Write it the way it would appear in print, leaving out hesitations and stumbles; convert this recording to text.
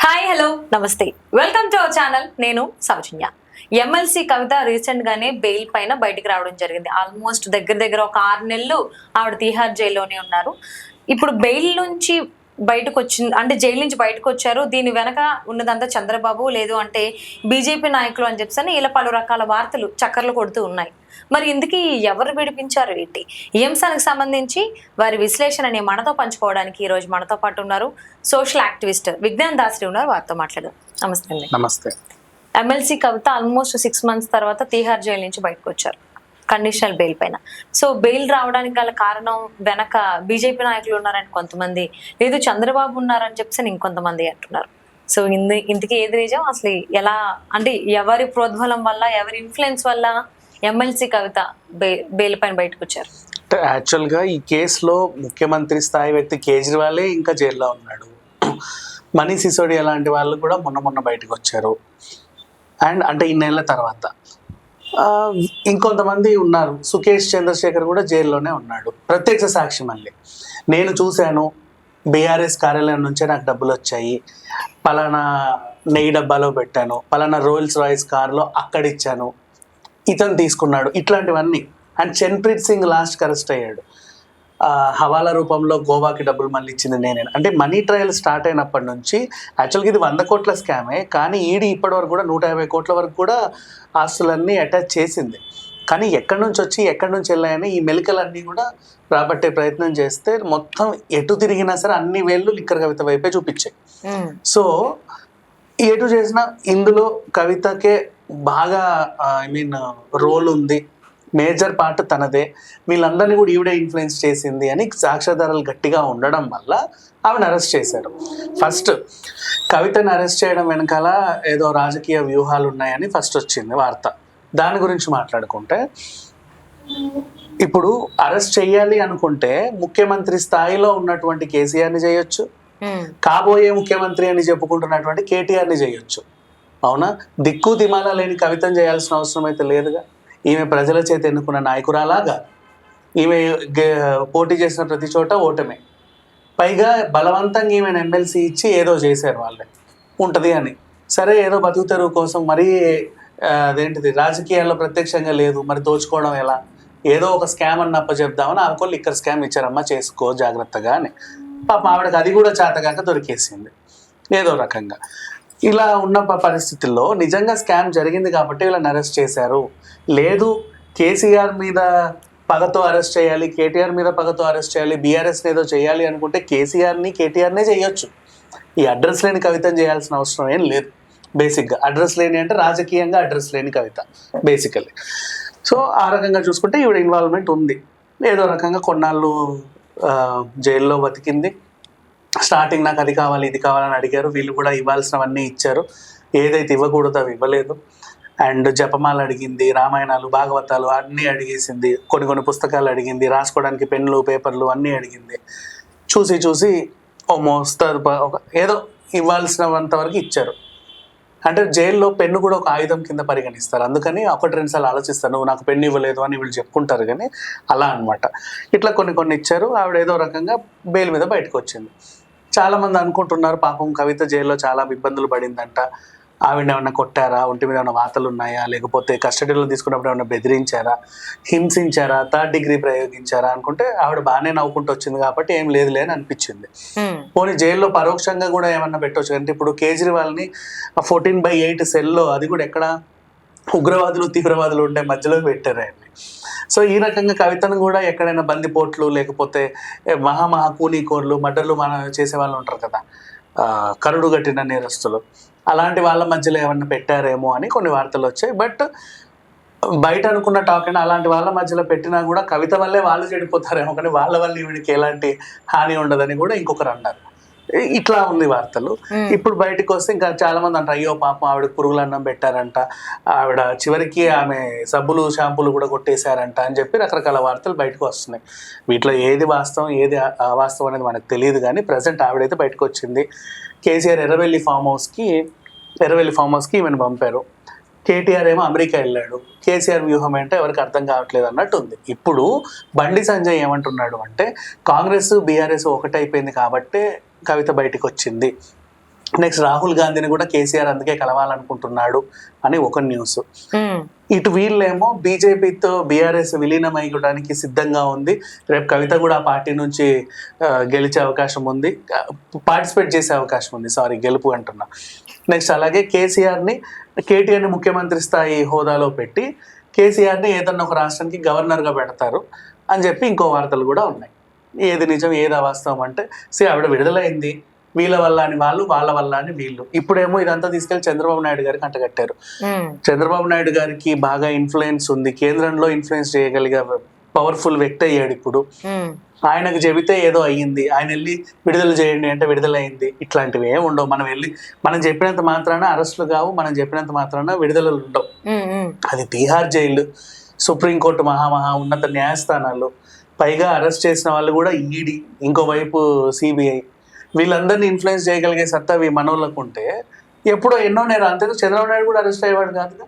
Hi hello నమస్తే welcome to our channel. నేను సౌజన్య. MLC కవిత recent గానే బెయిల్ పైన బయటికి రావడం జరిగింది. ఆల్మోస్ట్ దగ్గర ఒక 6 నెలలు ఆవిడ తీహార్ జైల్లోనే ఉన్నారు. ఇప్పుడు బెయిల్ నుంచి బయటకు వచ్చింది, అంటే జైలు నుంచి బయటకు వచ్చారు. దీని వెనక ఉన్నదంతా చంద్రబాబు లేదు అంటే బీజేపీ నాయకులు అని చెప్పని ఇలా పలు రకాల వార్తలు చక్కర్లు కొడుతూ ఉన్నాయి. మరి ఇందుకీ ఎవరు విడిపించారు ఏంటి? ఈ అంశానికి సంబంధించి వారి విశ్లేషణని మనతో పంచుకోవడానికి ఈ రోజు మనతో పాటు ఉన్నారు సోషల్ యాక్టివిస్ట్ విజ్ఞాన్ దాసరి ఉన్నారు. వారితో మాట్లాడదాం. నమస్తే అండి. నమస్తే. ఎమ్మెల్సీ కవిత ఆల్మోస్ట్ 6 months తర్వాత తీహార్ జైలు నుంచి బయటకు వచ్చారు కండిషనల్ బెయిల్ పైన. సో బెయిల్ రావడానికి గల కారణం వెనక బీజేపీ నాయకులు ఉన్నారని కొంతమంది, లేదు చంద్రబాబు ఉన్నారని చెప్పి ఇంకొంతమంది అంటున్నారు. సో ఇందుకు ఏది నిజం? అసలు ఎలా, అంటే ఎవరి ప్రోద్బలం వల్ల, ఎవరి ఇన్ఫ్లుయెన్స్ వల్ల ఎమ్మెల్సీ కవిత బెయిల్ పైన బయటకు వచ్చారు? యాక్చువల్గా ఈ కేసులో ముఖ్యమంత్రి స్థాయి వ్యక్తి కేజ్రీవాలే ఇంకా జైల్లో ఉన్నాడు. మనీష్ సిసోడియా లాంటి వాళ్ళు కూడా మొన్న బయటకు వచ్చారు. అండ్ అంటే ఇన్నేళ్ల తర్వాత ఇంకొంతమంది ఉన్నారు. సుకేష్ చంద్రశేఖర్ కూడా జైల్లోనే ఉన్నాడు. ప్రత్యక్ష సాక్షి మళ్ళీ నేను చూశాను, బీఆర్ఎస్ కార్యాలయం నుంచే నాకు డబ్బులు వచ్చాయి, పలానా నెయ్యి డబ్బాలో పెట్టాను, పలానా రోల్స్ రాయిస్ కార్లో అక్కడిచ్చాను, ఇతను తీసుకున్నాడు, ఇట్లాంటివన్నీ. అండ్ చన్ప్రీత్ సింగ్ లాస్ట్కి అరెస్ట్ అయ్యాడు. హవాలా రూపంలో గోవాకి డబ్బులు మళ్ళీ ఇచ్చింది నేనే. అంటే మనీ ట్రయల్ స్టార్ట్ అయినప్పటి నుంచి యాక్చువల్గా ఇది 100 కోట్ల స్కామే, కానీ ఈడీ ఇప్పటి వరకు కూడా 150 కోట్ల వరకు కూడా ఆస్తులన్నీ అటాచ్ చేసింది. కానీ ఎక్కడి నుంచి వచ్చి ఎక్కడి నుంచి వెళ్ళాయని ఈ మెలికలన్నీ కూడా రాబట్టే ప్రయత్నం చేస్తే మొత్తం ఎటు తిరిగినా సరే అన్ని వేళ్ళు లిక్కర్ కవిత వైపే చూపించాయి. సో ఎటు చేసినా ఇందులో కవితకే బాగా రోల్ ఉంది, మేజర్ పార్ట్ తనదే, వీళ్ళందరినీ కూడా ఈవిడే ఇన్ఫ్లుయెన్స్ చేసింది అని సాక్ష్యాధారాలు గట్టిగా ఉండడం వల్ల ఆవిడని అరెస్ట్ చేశారు. ఫస్ట్ కవితను అరెస్ట్ చేయడం వెనకాల ఏదో రాజకీయ వ్యూహాలు ఉన్నాయని ఫస్ట్ వచ్చింది వార్త. దాని గురించి మాట్లాడుకుంటే, ఇప్పుడు అరెస్ట్ చేయాలి అనుకుంటే ముఖ్యమంత్రి స్థాయిలో ఉన్నటువంటి కేసీఆర్ని చేయొచ్చు, కాబోయే ముఖ్యమంత్రి అని చెప్పుకుంటున్నటువంటి కేటీఆర్ని చేయొచ్చు. అవునా? దిక్కు దిమాలా లేని కవితను చేయాల్సిన అవసరం అయితే లేదుగా. ఈమె ప్రజల చేత ఎన్నుకున్న నాయకురాలాగా, ఈమె పోటీ చేసిన ప్రతి చోట ఓటమే. పైగా బలవంతంగా ఈమెను ఎమ్మెల్సీ ఇచ్చి ఏదో చేశారు వాళ్ళే ఉంటుంది అని. సరే ఏదో బతుకు తెరువు కోసం మరీ అదేంటిది రాజకీయాల్లో ప్రత్యక్షంగా లేదు, మరి దోచుకోవడం ఎలా, ఏదో ఒక స్కామ్ అన్న చెప్దామని ఆమెకోళ్ళు ఇక్కడ స్కామ్ ఇచ్చారమ్మా, చేసుకో జాగ్రత్తగా అని. పాప ఆవిడకి అది కూడా చేతగాక దొరికేసింది ఏదో రకంగా. ఇలా ఉన్న పరిస్థితుల్లో నిజంగా స్కామ్ జరిగింది కాబట్టి వీళ్ళని అరెస్ట్ చేశారు. లేదు కేసీఆర్ మీద పగతో అరెస్ట్ చేయాలి, కేటీఆర్ మీద పగతో అరెస్ట్ చేయాలి, బీఆర్ఎస్ని ఏదో చేయాలి అనుకుంటే కేసీఆర్ని కేటీఆర్నే చేయొచ్చు. ఈ అడ్రస్ లేని కవితను చేయాల్సిన అవసరం ఏం లేదు. బేసిక్గా అడ్రస్ లేని అంటే రాజకీయంగా అడ్రస్ లేని కవిత బేసికలీ. సో ఆ రకంగా చూసుకుంటే ఈవిడ ఇన్వాల్వ్మెంట్ ఉంది. ఏదో రకంగా కొన్నాళ్ళు జైల్లో బతికింది. స్టార్టింగ్ నాకు అది కావాలి ఇది కావాలని అడిగారు, వీళ్ళు కూడా ఇవ్వాల్సినవన్నీ ఇచ్చారు, ఏదైతే ఇవ్వకూడదో అవి ఇవ్వలేదు. అండ్ జపమాలు అడిగింది, రామాయణాలు భాగవతాలు అన్నీ అడిగేసింది, కొన్ని పుస్తకాలు అడిగింది, రాసుకోవడానికి పెన్నులు పేపర్లు అన్నీ అడిగింది. చూసి ఓ మోస్తారు ఏదో ఇవ్వాల్సినంత వరకు ఇచ్చారు. అంటే జైల్లో పెన్ను కూడా ఒక ఆయుధం కింద పరిగణిస్తారు, అందుకని 1-2 సార్లు ఆలోచిస్తారు, నువ్వు నాకు పెన్ను ఇవ్వలేదు అని వీళ్ళు చెప్పుకుంటారు. కానీ అలా అనమాట. ఇట్లా కొన్ని ఇచ్చారు. ఆవిడ ఏదో రకంగా బెయిల్ మీద బయటకు వచ్చింది. చాలామంది అనుకుంటున్నారు పాపం కవిత జైల్లో చాలా ఇబ్బందులు పడిందంట, ఆవిడ ఏమన్నా కొట్టారా, ఒంటి మీద ఏమైనా వాతలు ఉన్నాయా, లేకపోతే కస్టడీలో తీసుకున్నప్పుడు ఏమైనా బెదిరించారా, హింసించారా, 3rd degree ప్రయోగించారా అనుకుంటే ఆవిడ బాగానే నవ్వుకుంటూ వచ్చింది కాబట్టి ఏం లేదులే అని అనిపించింది. పోనీ జైల్లో పరోక్షంగా కూడా ఏమన్నా పెట్టవచ్చు. అంటే ఇప్పుడు కేజ్రీవాల్ని 14/8 సెల్లో, అది కూడా ఎక్కడ ఉగ్రవాదులు తీవ్రవాదులు ఉండే మధ్యలో పెట్టారు ఆయన్ని. సో ఈ రకంగా కవితను కూడా ఎక్కడైనా బందిపోట్లు లేకపోతే కూనీకోర్లు మర్డర్లు చేసే వాళ్ళు ఉంటారు కదా, కరుడు గట్టిన నేరస్తులు, అలాంటి వాళ్ళ మధ్యలో ఏమన్నా పెట్టారేమో అని కొన్ని వార్తలు వచ్చాయి. బట్ బయట అనుకున్న టాక్ అయినా అలాంటి వాళ్ళ మధ్యలో పెట్టినా కూడా కవిత వల్లే వాళ్ళు చెడిపోతారేమో, కానీ వాళ్ళ వల్ల ఈవిడికి ఎలాంటి హాని ఉండదని కూడా ఇంకొకరు అన్నారు. ఇట్లా ఉంది వార్తలు. ఇప్పుడు బయటకు వస్తే ఇంకా చాలా మంది అంటారు, అయ్యో పాపం ఆవిడ పురుగుల అన్నం పెట్టారంట, ఆవిడ చివరికి ఆమె సబ్బులు షాంపూలు కూడా కొట్టేశారంట అని చెప్పి రకరకాల వార్తలు బయటకు వస్తున్నాయి. వీటిలో ఏది వాస్తవం ఏది అవాస్తవం అనేది మనకు తెలియదు. కానీ ప్రజెంట్ ఆవిడైతే బయటకు వచ్చింది. కేసీఆర్ ఎర్రవెల్లి ఫామ్ హౌస్కి ఈమెను పంపారు. కేటీఆర్ ఏమో అమెరికా వెళ్ళాడు. కేసీఆర్ వ్యూహం ఏంటో ఎవరికి అర్థం కావట్లేదు అన్నట్టు ఉంది. ఇప్పుడు బండి సంజయ్ ఏమంటున్నాడు అంటే, కాంగ్రెస్ బీఆర్ఎస్ ఒకటైపోయింది కాబట్టే కవిత బయటకు వచ్చింది, నెక్స్ట్ రాహుల్ గాంధీని కూడా కేసీఆర్ అందుకే కలవాలనుకుంటున్నాడు అని ఒక న్యూస్. ఇటు వీళ్ళేమో బీజేపీతో బీఆర్ఎస్ విలీనం అయ్యడానికి సిద్ధంగా ఉంది, రేపు కవిత కూడా ఆ పార్టీ నుంచి గెలిచే అవకాశం ఉంది, పార్టిసిపేట్ చేసే అవకాశం ఉంది, గెలుపు అంటున్నా. నెక్స్ట్ అలాగే కేటీఆర్ని ముఖ్యమంత్రి స్థాయి హోదాలో పెట్టి కేసీఆర్ని ఏదన్నా ఒక రాష్ట్రానికి గవర్నర్గా పెడతారు అని చెప్పి ఇంకో వార్తలు కూడా ఉన్నాయి. ఏది నిజం ఏది అవాస్తవం అంటే ఆవిడ విడుదలైంది వీళ్ళ వల్ల అని వాళ్ళు, వాళ్ళ వల్ల అని వీళ్ళు. ఇప్పుడేమో ఇదంతా తీసుకెళ్లి చంద్రబాబు నాయుడు గారికి అంటగట్టారు. చంద్రబాబు నాయుడు గారికి బాగా ఇన్ఫ్లుయెన్స్ ఉంది, కేంద్రంలో ఇన్ఫ్లుయెన్స్ చేయగలిగే పవర్ఫుల్ వ్యక్తి అయ్యాడు ఇప్పుడు. ఆయనకు చెబితే ఏదో అయ్యింది, ఆయన వెళ్ళి విడుదల చేయండి అంటే విడుదలైంది. ఇట్లాంటివి ఏమి ఉండవు. మనం చెప్పినంత మాత్రాన అరెస్టులు కావు, మనం చెప్పినంత మాత్రాన విడుదలలు ఉండవు. అది తీహార్ జైలు, సుప్రీంకోర్టు మహా ఉన్నత న్యాయస్థానాలు, పైగా అరెస్ట్ చేసిన వాళ్ళు కూడా ఈడీ, ఇంకోవైపు సిబిఐ, వీళ్ళందరినీ ఇన్ఫ్లుయెన్స్ చేయగలిగే సత్తా మనోళ్ళకు ఉంటే ఎప్పుడో ఎన్నో నేరాలు. అంతే చంద్రబాబు నాయుడు కూడా అరెస్ట్ అయ్యేవాడు కాదుగా.